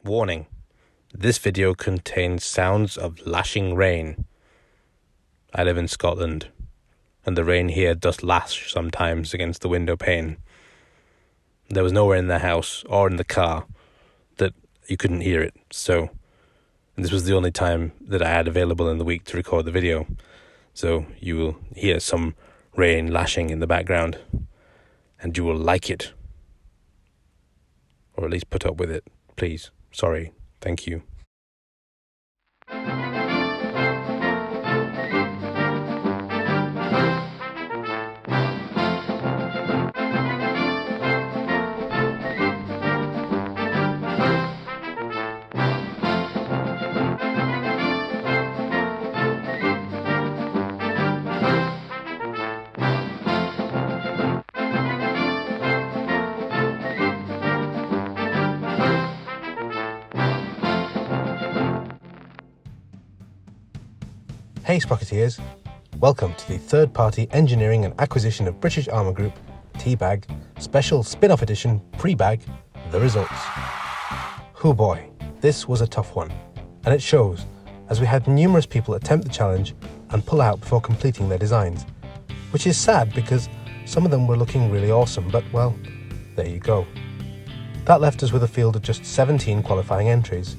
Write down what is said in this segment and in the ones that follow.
Warning: this video contains sounds of lashing rain. I live in Scotland, and the rain here does lash sometimes against the window pane. There was nowhere in the house or in the car that you couldn't hear it, so this was the only time that I had available in the week to record the video. So you will hear some rain lashing in the background, and you will like it. Or at least put up with it, please. Sorry. Thank you. Hey Sprocketeers, welcome to the third-party engineering and acquisition of British Armour Group, T.E.A.B.A.G, special spin-off edition, P.R.E.B.A.G, the results. Oh boy, this was a tough one, and it shows, as we had numerous people attempt the challenge and pull out before completing their designs, which is sad because some of them were looking really awesome, but well, there you go. That left us with a field of just 17 qualifying entries,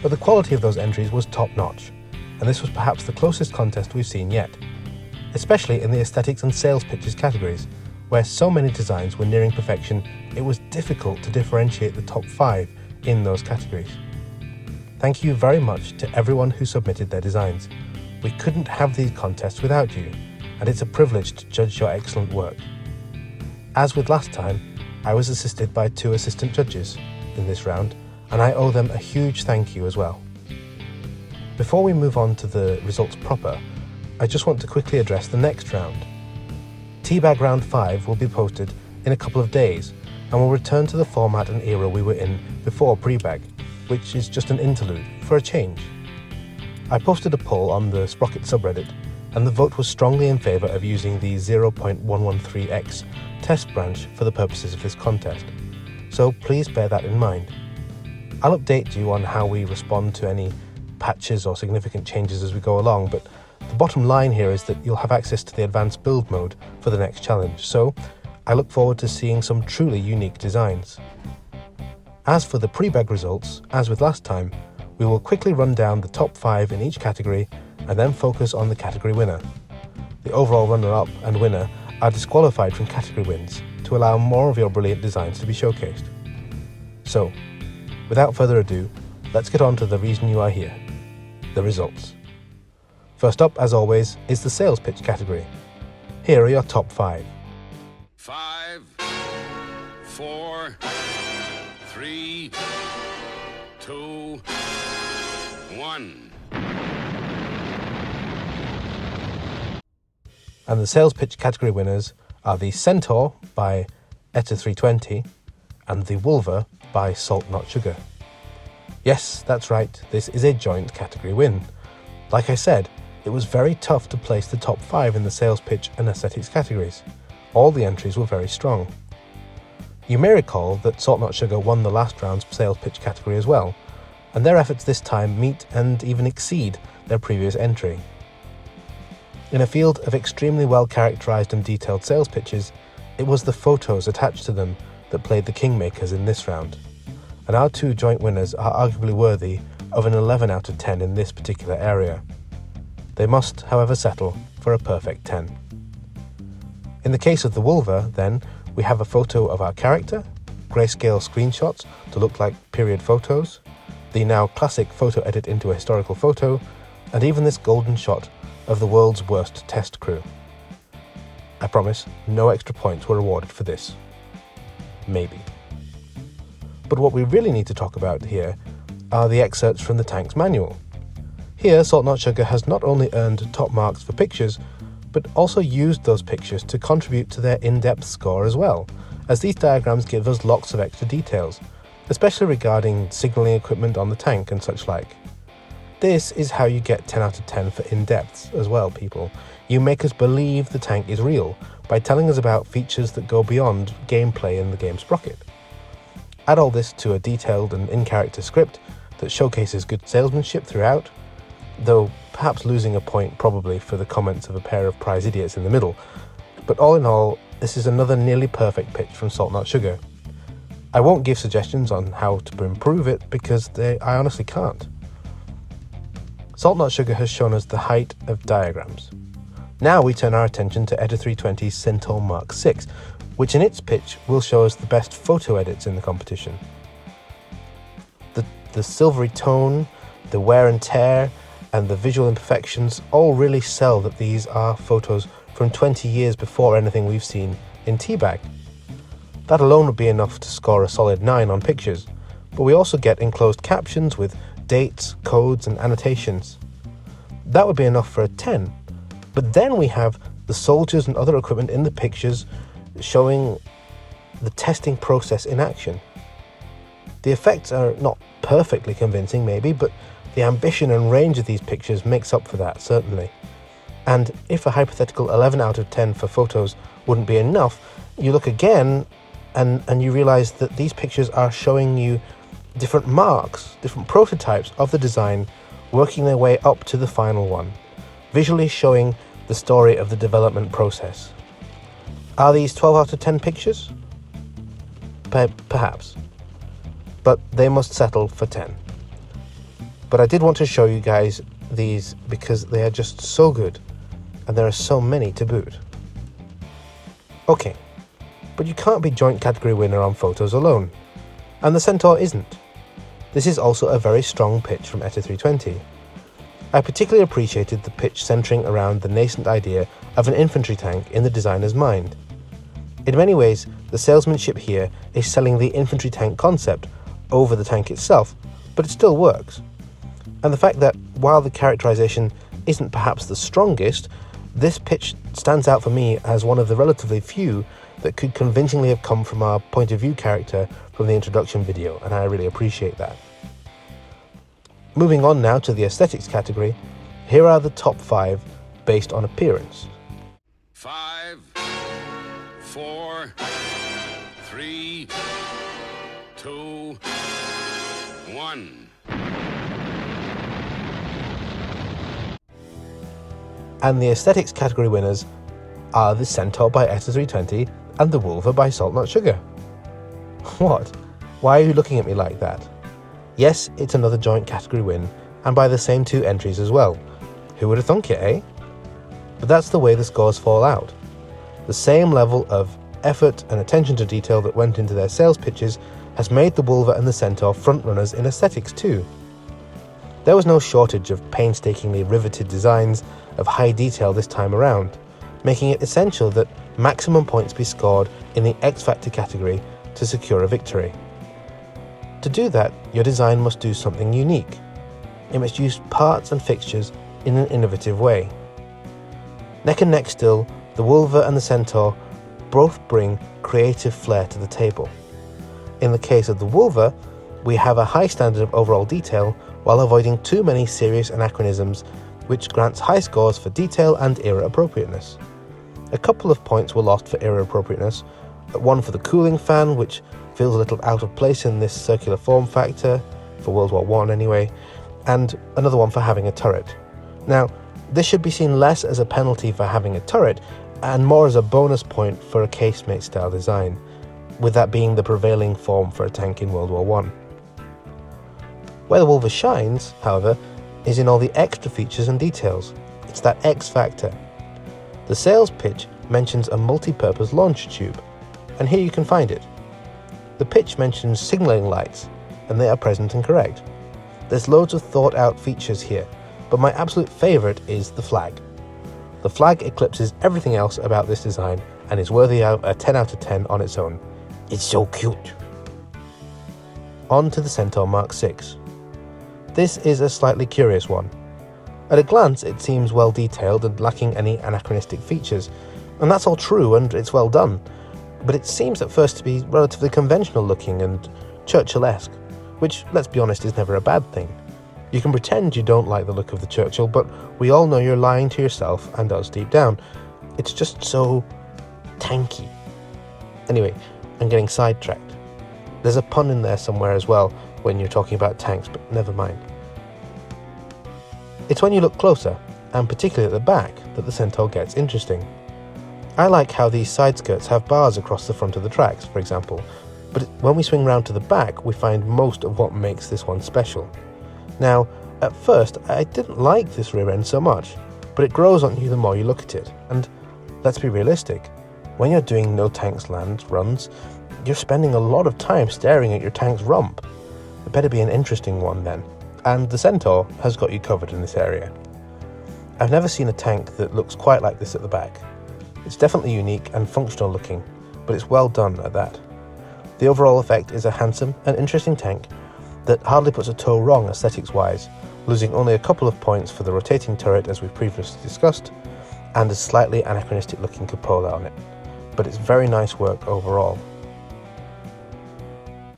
but the quality of those entries was top-notch. And this was perhaps the closest contest we've seen yet, especially in the aesthetics and sales pitches categories, where so many designs were nearing perfection it was difficult to differentiate the top 5 in those categories. Thank you very much to everyone who submitted their designs. We couldn't have these contests without you, and it's a privilege to judge your excellent work. As with last time, I was assisted by 2 assistant judges in this round, and I owe them a huge thank you as well. Before we move on to the results proper, I just want to quickly address the next round. T.E.A.B.A.G Round 5 will be posted in a couple of days and will return to the format and era we were in before P.R.E.B.A.G, which is just an interlude for a change. I posted a poll on the Sprocket subreddit, and the vote was strongly in favour of using the 0.113x test branch for the purposes of this contest, so please bear that in mind. I'll update you on how we respond to any patches or significant changes as we go along, but the bottom line here is that you'll have access to the advanced build mode for the next challenge, so I look forward to seeing some truly unique designs. As for the P.R.E.B.A.G results, as with last time, we will quickly run down the top 5 in each category and then focus on the category winner. The overall runner-up and winner are disqualified from category wins to allow more of your brilliant designs to be showcased. So, without further ado, let's get on to the reason you are here. The results. First up, as always, is the sales pitch category. Here are your top 5. 5, 4, 3, 2, 1. And the sales pitch category winners are the Centaur by Etta320 and the Wolver by Salt Not Sugar. Yes, that's right, this is a joint category win. Like I said, it was very tough to place the top 5 in the sales pitch and aesthetics categories. All the entries were very strong. You may recall that Salt Not Sugar won the last round's sales pitch category as well, and their efforts this time meet and even exceed their previous entry. In a field of extremely well characterised and detailed sales pitches, it was the photos attached to them that played the kingmakers in this round. And our 2 joint winners are arguably worthy of an 11 out of 10 in this particular area. They must, however, settle for a perfect 10. In the case of the Wolver, then, we have a photo of our character, grayscale screenshots to look like period photos, the now classic photo edit into a historical photo, and even this golden shot of the world's worst test crew. I promise, no extra points were awarded for this. Maybe. But what we really need to talk about here are the excerpts from the tank's manual. Here, Salt Not Sugar has not only earned top marks for pictures, but also used those pictures to contribute to their in-depth score as well, as these diagrams give us lots of extra details, especially regarding signalling equipment on the tank and such like. This is how you get 10 out of 10 for in-depths as well, people. You make us believe the tank is real by telling us about features that go beyond gameplay in the game Sprocket. Add all this to a detailed and in-character script that showcases good salesmanship throughout, though perhaps losing a point probably for the comments of a pair of prize idiots in the middle. But all in all, this is another nearly perfect pitch from Salt Not Sugar. I won't give suggestions on how to improve it because I honestly can't. Salt Not Sugar has shown us the height of diagrams. Now we turn our attention to Editor 320's Centaur Mark 6, which in its pitch will show us the best photo edits in the competition. The silvery tone, the wear and tear, and the visual imperfections all really sell that these are photos from 20 years before anything we've seen in T.E.A.B.A.G. That alone would be enough to score a solid 9 on pictures, but we also get enclosed captions with dates, codes, and annotations. That would be enough for a 10, but then we have the soldiers and other equipment in the pictures showing the testing process in action. The effects are not perfectly convincing maybe, but the ambition and range of these pictures makes up for that, certainly. And if a hypothetical 11 out of 10 for photos wouldn't be enough, you look again and you realise that these pictures are showing you different marks, different prototypes of the design working their way up to the final one, visually showing the story of the development process. Are these 12 out of 10 pictures? Perhaps. But they must settle for 10. But I did want to show you guys these because they are just so good, and there are so many to boot. Okay, but you can't be joint category winner on photos alone, and the Centaur isn't. This is also a very strong pitch from Editor 320. I particularly appreciated the pitch centering around the nascent idea of an infantry tank in the designer's mind. In many ways, the salesmanship here is selling the infantry tank concept over the tank itself, but it still works. And the fact that while the characterization isn't perhaps the strongest, this pitch stands out for me as one of the relatively few that could convincingly have come from our point of view character from the introduction video, and I really appreciate that. Moving on now to the aesthetics category, here are the top 5 based on appearance. 5, 4, 3, 2, 1. And the aesthetics category winners are the Centaur by Editor 320 and the Wolver by Salt Not Sugar. What? Why are you looking at me like that? Yes, it's another joint category win, and by the same 2 entries as well. Who would have thunk it, eh? But that's the way the scores fall out. The same level of effort and attention to detail that went into their sales pitches has made the Wolver and the Centaur frontrunners in aesthetics too. There was no shortage of painstakingly riveted designs of high detail this time around, making it essential that maximum points be scored in the X Factor category to secure a victory. To do that, your design must do something unique. It must use parts and fixtures in an innovative way. Neck and neck still, the Wolver and the Centaur both bring creative flair to the table. In the case of the Wolver, we have a high standard of overall detail while avoiding too many serious anachronisms, which grants high scores for detail and era appropriateness. A couple of points were lost for era appropriateness, one for the cooling fan, which feels a little out of place in this circular form factor, for World War I anyway, and another one for having a turret. Now, this should be seen less as a penalty for having a turret, and more as a bonus point for a casemate style design, with that being the prevailing form for a tank in World War I. Where the Wolver shines, however, is in all the extra features and details. It's that X factor. The sales pitch mentions a multi-purpose launch tube, and here you can find it. The pitch mentions signalling lights, and they are present and correct. There's loads of thought out features here, but my absolute favourite is the flag. The flag eclipses everything else about this design and is worthy of a 10 out of 10 on its own. It's so cute. On to the Centaur Mark 6. This is a slightly curious one. At a glance, it seems well detailed and lacking any anachronistic features, and that's all true and it's well done, but it seems at first to be relatively conventional looking and Churchill-esque, which, let's be honest, is never a bad thing. You can pretend you don't like the look of the Churchill, but we all know you're lying to yourself and us deep down. It's just so tanky. Anyway, I'm getting sidetracked. There's a pun in there somewhere as well when you're talking about tanks, but never mind. It's when you look closer, and particularly at the back, that the Centaur gets interesting. I like how these side skirts have bars across the front of the tracks, for example, but when we swing round to the back, we find most of what makes this one special. Now, at first, I didn't like this rear end so much, but it grows on you the more you look at it, and let's be realistic, when you're doing no tanks land runs, you're spending a lot of time staring at your tank's rump. It better be an interesting one then, and the Centaur has got you covered in this area. I've never seen a tank that looks quite like this at the back. It's definitely unique and functional looking, but it's well done at that. The overall effect is a handsome and interesting tank that hardly puts a toe wrong aesthetics-wise, losing only a couple of points for the rotating turret as we previously discussed, and a slightly anachronistic looking cupola on it, but it's very nice work overall.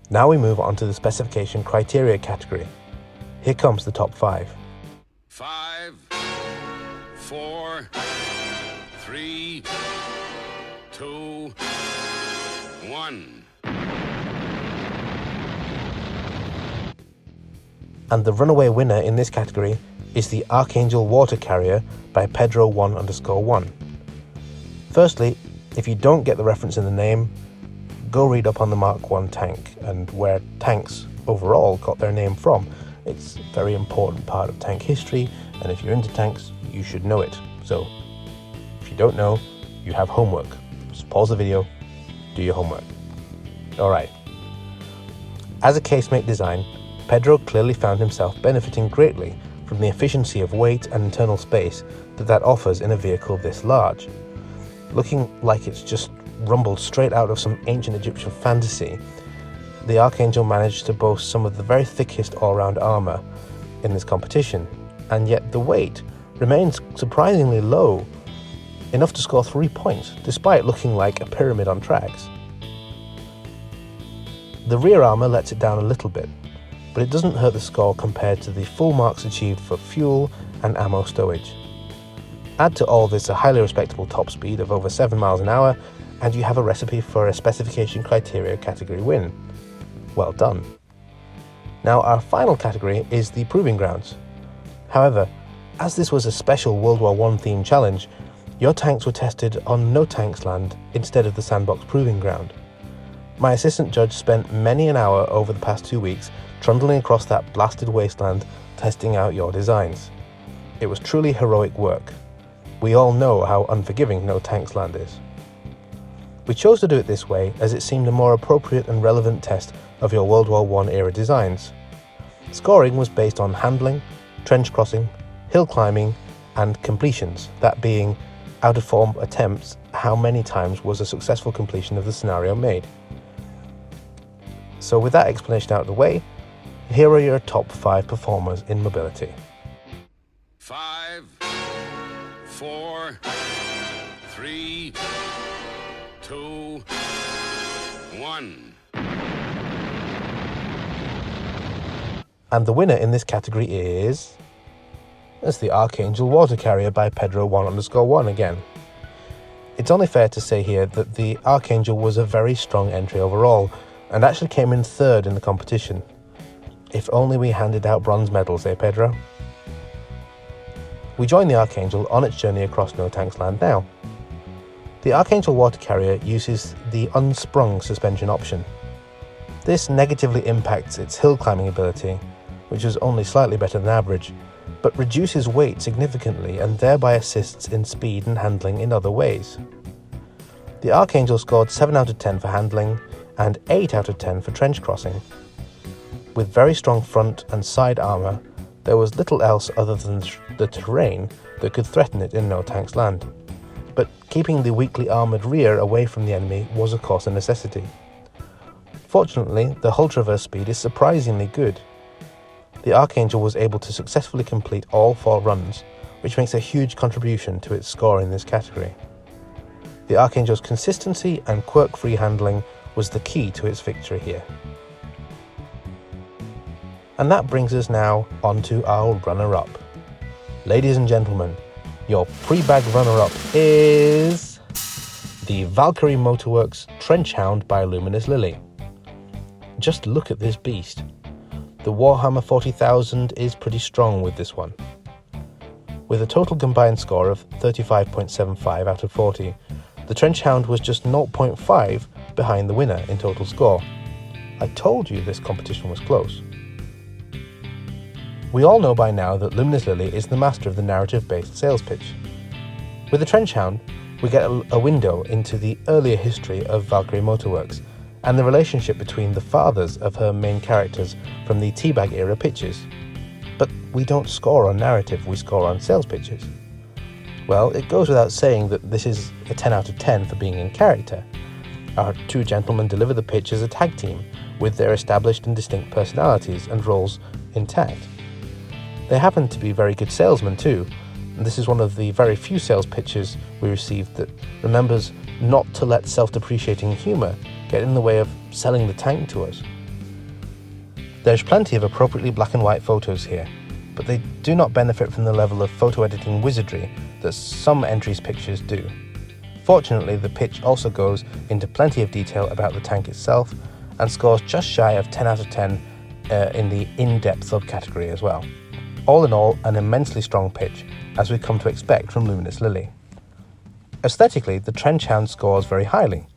Now we move on to the specification criteria category. Here comes the top 5. 5, 4, 3, 2, 1. And the runaway winner in this category is the Archangel Water Carrier by Pedro1_1. Firstly, if you don't get the reference in the name, go read up on the Mark I tank and where tanks overall got their name from. It's a very important part of tank history, and if you're into tanks, you should know it. So, if you don't know, you have homework. Just pause the video, do your homework. Alright. As a casemate design, Pedro clearly found himself benefiting greatly from the efficiency of weight and internal space that offers in a vehicle this large. Looking like it's just rumbled straight out of some ancient Egyptian fantasy, the Archangel managed to boast some of the very thickest all-round armour in this competition, and yet the weight remains surprisingly low, enough to score 3 points, despite looking like a pyramid on tracks. The rear armour lets it down a little bit, but it doesn't hurt the score compared to the full marks achieved for fuel and ammo stowage. Add to all this a highly respectable top speed of over 7 miles an hour, and you have a recipe for a specification criteria category win. Well done. Now our final category is the Proving Grounds. However, as this was a special World War I themed challenge, your tanks were tested on no tanks land instead of the sandbox Proving Ground. My assistant judge spent many an hour over the past 2 weeks trundling across that blasted wasteland testing out your designs. It was truly heroic work. We all know how unforgiving no tanks land is. We chose to do it this way as it seemed a more appropriate and relevant test of your World War I era designs. Scoring was based on handling, trench crossing, hill climbing, and completions, that being out of form attempts, how many times was a successful completion of the scenario made. So with that explanation out of the way, here are your top 5 performers in mobility. 5, 4, 3, 2, 1. And the winner in this category is... it's the Archangel Water Carrier by Pedro1_1 again. It's only fair to say here that the Archangel was a very strong entry overall, and actually came in 3rd in the competition. If only we handed out bronze medals, eh Pedro? We join the Archangel on its journey across no tanks land now. The Archangel Water Carrier uses the unsprung suspension option. This negatively impacts its hill climbing ability, which is only slightly better than average, but reduces weight significantly and thereby assists in speed and handling in other ways. The Archangel scored 7 out of 10 for handling and 8 out of 10 for trench crossing. With very strong front and side armour, there was little else other than the terrain that could threaten it in no tanks land. But keeping the weakly armoured rear away from the enemy was of course a necessity. Fortunately, the hull traverse speed is surprisingly good. The Archangel was able to successfully complete all 4 runs, which makes a huge contribution to its score in this category. The Archangel's consistency and quirk-free handling was the key to its victory here. And that brings us now onto our runner-up. Ladies and gentlemen, your Pre.E.B.A.G runner-up is the Valkyrie Motorworks Trench Hound by Luminous Lily. just look at this beast. The Warhammer 40,000 is pretty strong with this one. With a total combined score of 35.75 out of 40, the Trenchhound was just 0.5 behind the winner in total score. I told you this competition was close. We all know by now that Luminous Lily is the master of the narrative-based sales pitch. With the Trenchhound, we get a window into the earlier history of Valkyrie Motorworks and the relationship between the fathers of her main characters from the T.E.A.B.A.G era pitches. But we don't score on narrative, we score on sales pitches. Well, it goes without saying that this is a 10 out of 10 for being in character. Our two gentlemen deliver the pitch as a tag team, with their established and distinct personalities and roles intact. They happen to be very good salesmen too, and this is one of the very few sales pitches we received that remembers not to let self-depreciating humour get in the way of selling the tank to us. There's plenty of appropriately black and white photos here, but they do not benefit from the level of photo editing wizardry that some entries pictures do. Fortunately, the pitch also goes into plenty of detail about the tank itself and scores just shy of 10 out of 10 in the in-depth subcategory as well. All in all, an immensely strong pitch, as we've come to expect from Luminous Lily. Aesthetically, the Trenchhound scores very highly.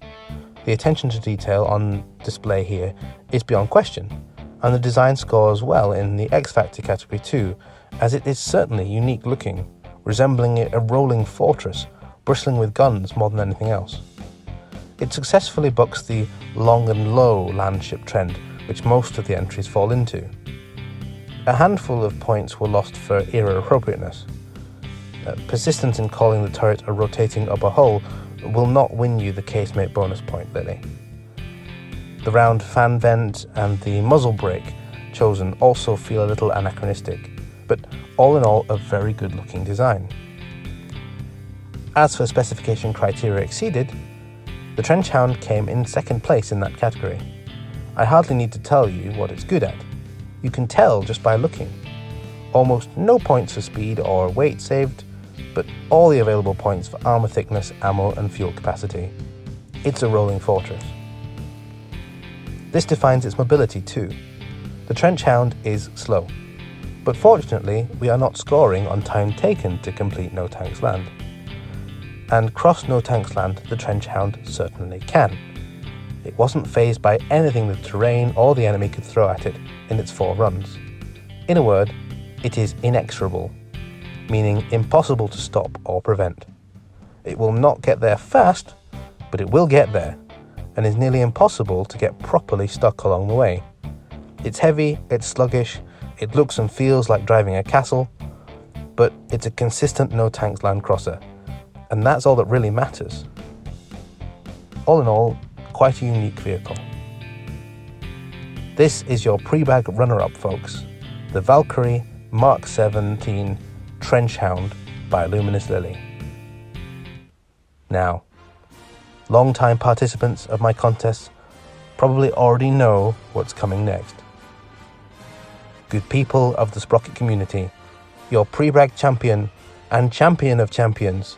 The attention to detail on display here is beyond question, and the design scores well in the X Factor category too, as it is certainly unique looking, resembling a rolling fortress, bristling with guns more than anything else. It successfully bucks the long and low landship trend, which most of the entries fall into. A handful of points were lost for era appropriateness. Persistence in calling the turret a rotating upper hull will not win you the casemate bonus point, Lily. The round fan vent and the muzzle brake chosen also feel a little anachronistic, but all in all a very good looking design. As for specification criteria exceeded, the Trenchhound came in second place in that category. I hardly need to tell you what it's good at. You can tell just by looking. Almost no points for speed or weight saved, but all the available points for armour thickness, ammo and fuel capacity. It's a rolling fortress. This defines its mobility too. The Trenchhound is slow, but fortunately we are not scoring on time taken to complete No Tanks Land. And cross No Tanks Land the Trenchhound certainly can. It wasn't fazed by anything the terrain or the enemy could throw at it in its 4 runs. In a word, it is inexorable, meaning impossible to stop or prevent. It will not get there fast, but it will get there, and is nearly impossible to get properly stuck along the way. It's heavy, it's sluggish, it looks and feels like driving a castle, but it's a consistent No Tanks Land crosser, and that's all that really matters. All in all, quite a unique vehicle. This is your Pre.E.B.A.G runner-up, folks, the Valkyrie Mark 17 Trenchhound by Luminous Lily. Now, long-time participants of my contests probably already know what's coming next. Good people of the Sprocket community, your Pre.E.B.A.G champion and champion of champions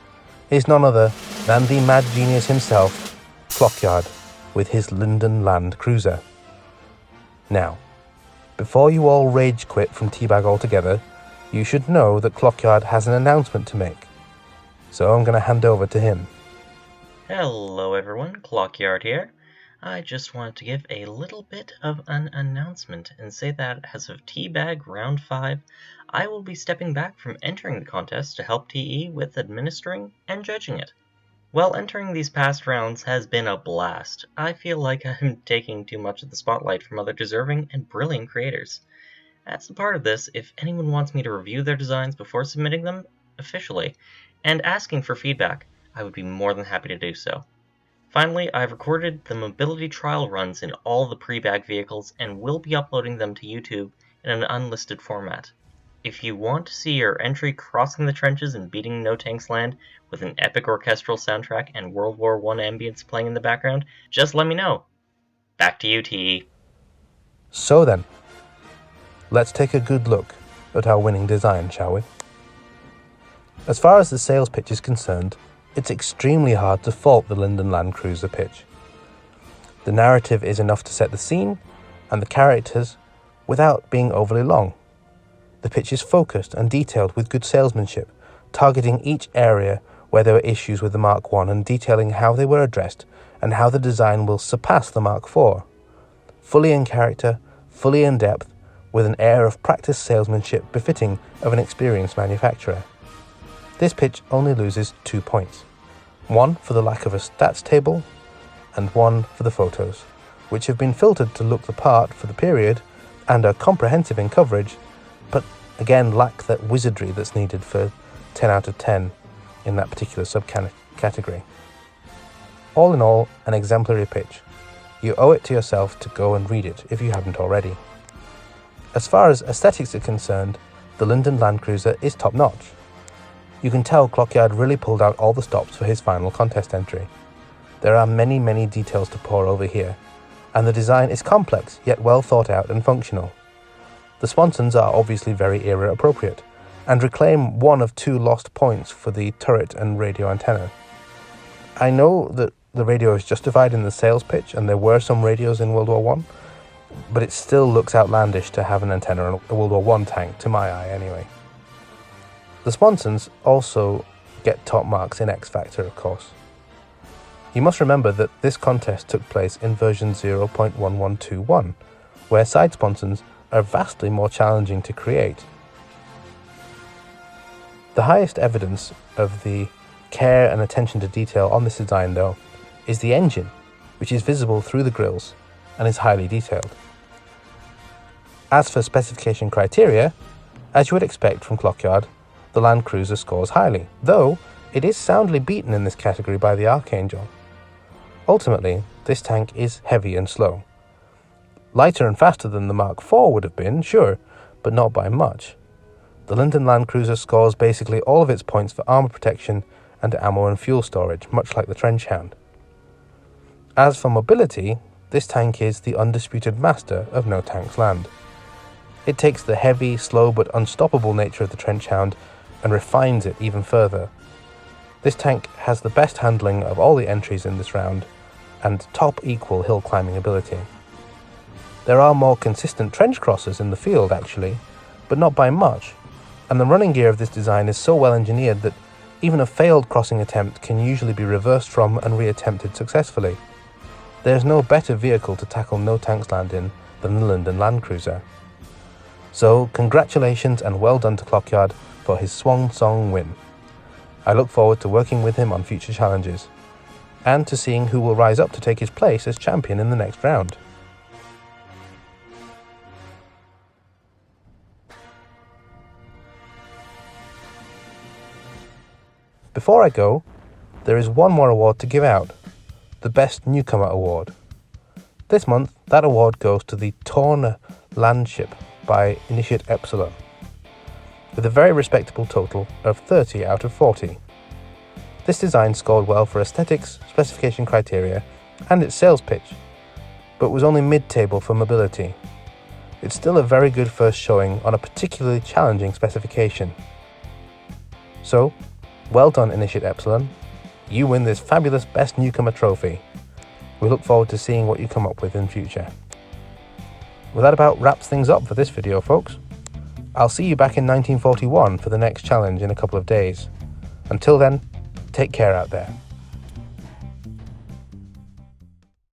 is none other than the mad genius himself, Clockyard, with his Linden Land Cruiser. Now, before you all rage quit from T.E.A.B.A.G altogether, you should know that Clockyard has an announcement to make. So I'm going to hand over to him. Hello everyone, Clockyard here. I just wanted to give a little bit of an announcement and say that as of T.E.A.B.A.G Round 5, I will be stepping back from entering the contest to help TE with administering and judging it. While entering these past rounds has been a blast, I feel like I'm taking too much of the spotlight from other deserving and brilliant creators. As a part of this, if anyone wants me to review their designs before submitting them officially and asking for feedback, I would be more than happy to do so. Finally, I've recorded the mobility trial runs in all the Pre.E.B.A.G vehicles and will be uploading them to YouTube in an unlisted format. If you want to see your entry crossing the trenches and beating No Tanks Land with an epic orchestral soundtrack and World War I ambience playing in the background, just let me know. Back to you, TE. So then, let's take a good look at our winning design, shall we? As far as the sales pitch is concerned, it's extremely hard to fault the Linden Land Cruiser pitch. The narrative is enough to set the scene, and the characters without being overly long. The pitch is focused and detailed with good salesmanship, targeting each area where there were issues with the Mark I and detailing how they were addressed and how the design will surpass the Mark IV. Fully in character, fully in depth, with an air of practiced salesmanship befitting of an experienced manufacturer. This pitch only loses 2 points. 1 for the lack of a stats table, and 1 for the photos, which have been filtered to look the part for the period and are comprehensive in coverage, but again lack that wizardry that's needed for 10 out of 10 in that particular subcategory. All in all, an exemplary pitch. You owe it to yourself to go and read it if you haven't already. As far as aesthetics are concerned, the London Land Cruiser is top-notch. You can tell Clockyard really pulled out all the stops for his final contest entry. There are many, many details to pore over here, and the design is complex yet well thought out and functional. The sponsons are obviously very era appropriate, and reclaim 1 of 2 lost points for the turret and radio antenna. I know that the radio is justified in the sales pitch, and there were some radios in World War I, but it still looks outlandish to have an antenna on a World War I tank, to my eye anyway. The sponsons also get top marks in X Factor, of course. You must remember that this contest took place in version 0.1121, where side sponsons are vastly more challenging to create. The highest evidence of the care and attention to detail on this design, though, is the engine, which is visible through the grills and is highly detailed. As for specification criteria, as you would expect from Clockyard, the Land Cruiser scores highly, though it is soundly beaten in this category by the Archangel. Ultimately, this tank is heavy and slow. Lighter and faster than the Mark IV would have been, sure, but not by much. The London Land Cruiser scores basically all of its points for armour protection and ammo and fuel storage, much like the Trench Hound. As for mobility, this tank is the undisputed master of No Tanks Land. It takes the heavy, slow but unstoppable nature of the Trench Hound and refines it even further. This tank has the best handling of all the entries in this round and top equal hill climbing ability. There are more consistent trench crossers in the field actually, but not by much, and the running gear of this design is so well engineered that even a failed crossing attempt can usually be reversed from and re-attempted successfully. There is no better vehicle to tackle No Tanks Land in than the London Land Cruiser. So congratulations and well done to Clockyard for his swan song win. I look forward to working with him on future challenges, and to seeing who will rise up to take his place as champion in the next round. Before I go, there is one more award to give out, the Best Newcomer Award. This month, that award goes to the Torn Landship by Initiate Epsilon, with a very respectable total of 30 out of 40. This design scored well for aesthetics, specification criteria, and its sales pitch, but was only mid-table for mobility. It's still a very good first showing on a particularly challenging specification. So, well done Initiate Epsilon, you win this fabulous Best Newcomer trophy. We look forward to seeing what you come up with in future. Well, that about wraps things up for this video, folks. I'll see you back in 1941 for the next challenge in a couple of days. Until then, take care out there.